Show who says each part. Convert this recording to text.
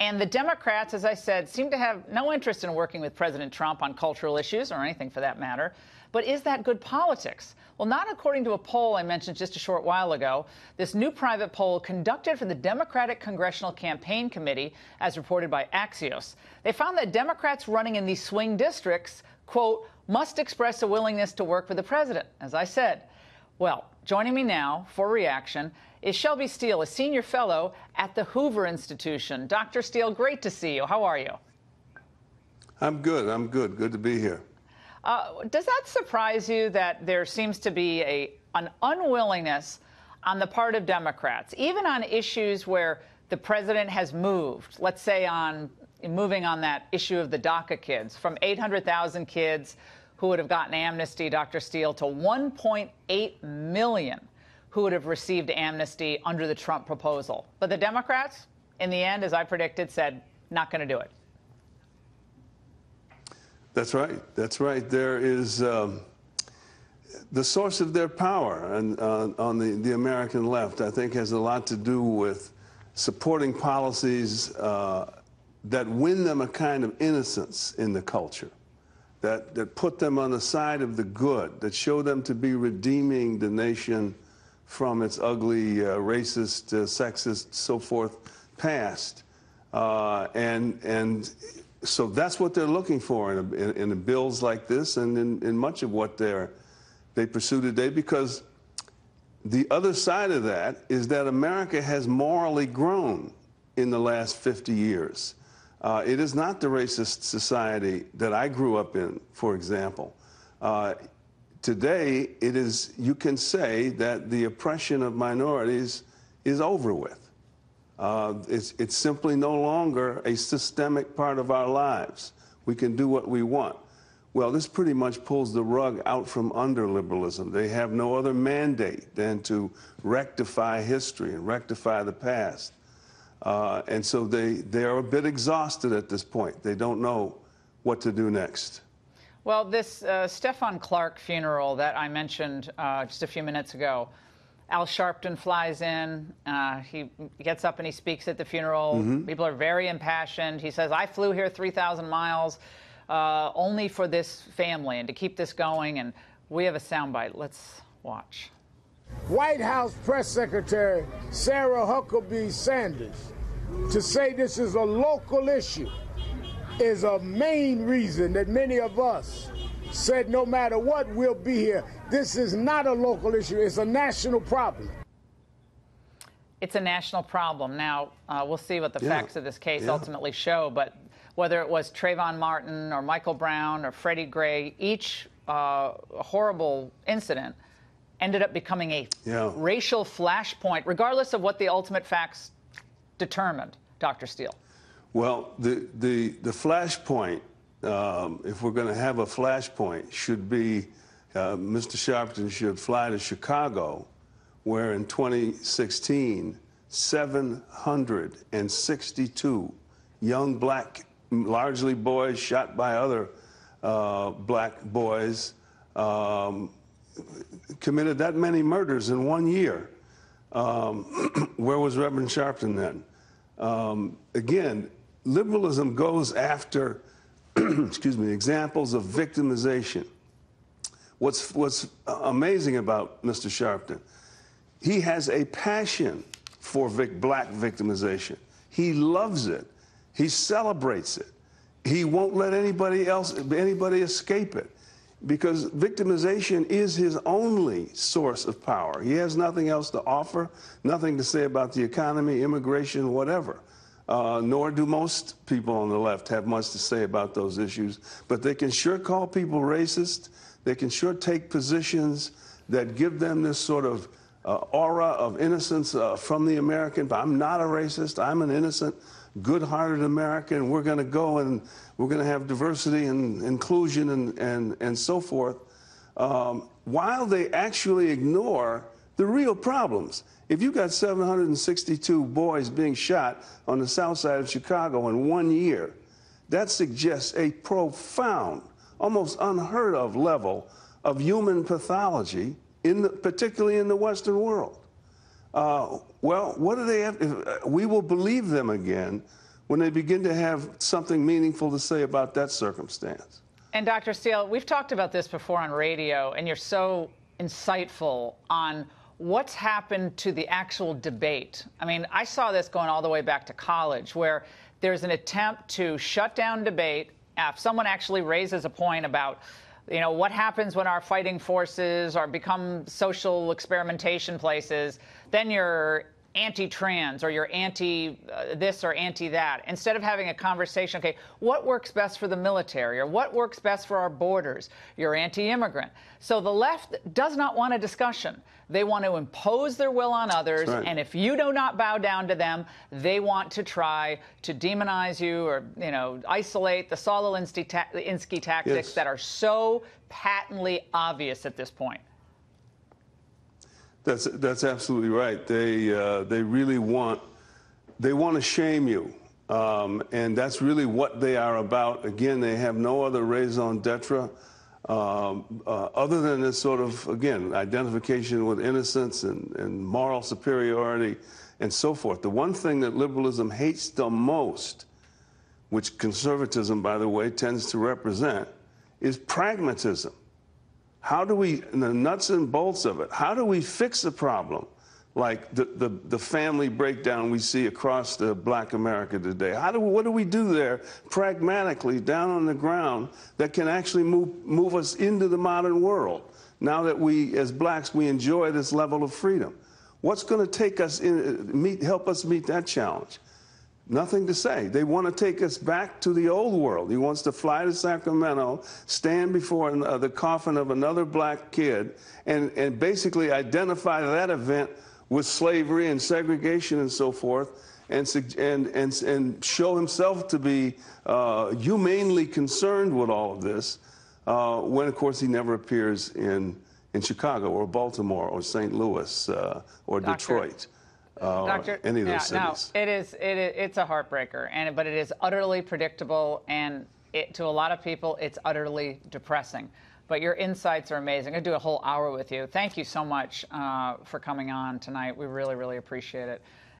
Speaker 1: And the Democrats, as I said, seem to have no interest in working with President Trump on cultural issues or anything for that matter. But is that good politics? Well, not according to a poll I mentioned just a short while ago. This new private poll conducted for the Democratic Congressional Campaign Committee, as reported by Axios. They found that Democrats running in these swing districts, quote, must express a willingness to work with the president, as I said. Well, joining me now for reaction is Shelby Steele, a senior fellow at the Hoover Institution. Dr. Steele, great to see you. How are you?
Speaker 2: I'm good. I'm good. Good to be here.
Speaker 1: Does that surprise you that there seems to be an unwillingness on the part of Democrats, even on issues where the president has moved, let's say moving on that issue of the DACA kids, from 800,000 kids who would have gotten amnesty, Dr. Steele, to 1.8 million who would have received amnesty under the Trump proposal. But the Democrats, in the end, as I predicted, said, not going to do it.
Speaker 2: That's right. That's right. There is the source of their power on the American left, I think, has a lot to do with supporting policies that win them a kind of innocence in the culture, that put them on the side of the good, that show them to be redeeming the nation from its ugly, racist, sexist, so forth past. And so that's what they're looking for in bills like this and in much of what they pursue today, because the other side of that is that America has morally grown in the last 50 years. It is not the racist society that I grew up in, for example. Today, it is, you can say that the oppression of minorities is over with. It's simply no longer a systemic part of our lives. We can do what we want. Well, this pretty much pulls the rug out from under liberalism. They have no other mandate than to rectify history and rectify the past. And so they are a bit exhausted at this point. They don't know what to do next.
Speaker 1: Well, this Stefan Clark funeral that I mentioned just a few minutes ago, Al Sharpton flies in. He gets up and he speaks at the funeral. Mm-hmm. People are very impassioned. He says, I flew here 3,000 miles only for this family and to keep this going. And we have a soundbite. Let's watch.
Speaker 3: White House Press Secretary Sarah Huckabee Sanders to say this is a local issue is a main reason that many of us said no matter what, we'll be here. This is not a local issue. It's a national problem.
Speaker 1: It's a national problem. Now, we'll see what the facts of this case ultimately show, but whether it was Trayvon Martin or Michael Brown or Freddie Gray, each horrible incident ended up becoming a racial flashpoint, regardless of what the ultimate facts determined, Dr. Steele.
Speaker 2: Well, the flashpoint, if we're going to have a flashpoint, should be Mr. Sharpton should fly to Chicago, where in 2016, 762 young black, largely boys, shot by other black boys, committed that many murders in 1 year. Where was Reverend Sharpton then? Again, liberalism goes after, excuse me, examples of victimization. What's amazing about Mr. Sharpton, he has a passion for black victimization. He loves it. He celebrates it. He won't let anybody escape it, because victimization is his only source of power. He has nothing else to offer, nothing to say about the economy, immigration, whatever. Nor do most people on the left have much to say about those issues. But they can sure call people racist. They can sure take positions that give them this sort of aura of innocence from the American. But I'm not a racist. I'm an innocent, good-hearted American. We're going to go and we're going to have diversity and inclusion and so forth, while they actually ignore the real problems. If you got 762 boys being shot on the south side of Chicago in 1 year, that suggests a profound, almost unheard of level of human pathology, particularly in the Western world. Well, what do they have? We will believe them again when they begin to have something meaningful to say about that circumstance.
Speaker 1: And Dr. Steele, we've talked about this before on radio, and you're so insightful on what's happened to the actual debate. I mean, I saw this going all the way back to college, where there's an attempt to shut down debate. If someone actually raises a point about, you know, what happens when our fighting forces are become social experimentation places, then you're anti-trans or you're anti-this or anti-that. Instead of having a conversation, okay, what works best for the military or what works best for our borders? You're anti-immigrant. So the left does not want a discussion. They want to impose their will on others,
Speaker 2: right.
Speaker 1: And if you do not bow down to them, they want to try to demonize you or, you know, isolate the Saul Alinsky tactics
Speaker 2: yes.
Speaker 1: that are so patently obvious at this point.
Speaker 2: That's absolutely right. They really want to shame you, and that's really what they are about. Again, they have no other raison d'etre other than this sort of, again, identification with innocence and moral superiority and so forth. The one thing that liberalism hates the most, which conservatism, by the way, tends to represent, is pragmatism. How do we, in the nuts and bolts of it, how do we fix a problem like the family breakdown we see across the Black America today? What do we do there pragmatically down on the ground that can actually move us into the modern world now that we, as blacks, we enjoy this level of freedom? What's going to take us help us meet that challenge? Nothing to say. They want to take us back to the old world. He wants to fly to Sacramento, stand before the coffin of another black kid, and basically identify that event with slavery and segregation and so forth, and show himself to be humanely concerned with all of this, when, of course, he never appears in Chicago or Baltimore or St. Louis or Detroit. Any of those cities.
Speaker 1: No, it's a heartbreaker, but it is utterly predictable, and to a lot of people, it's utterly depressing. But your insights are amazing. I do a whole hour with you. Thank you so much for coming on tonight. We really, really appreciate it.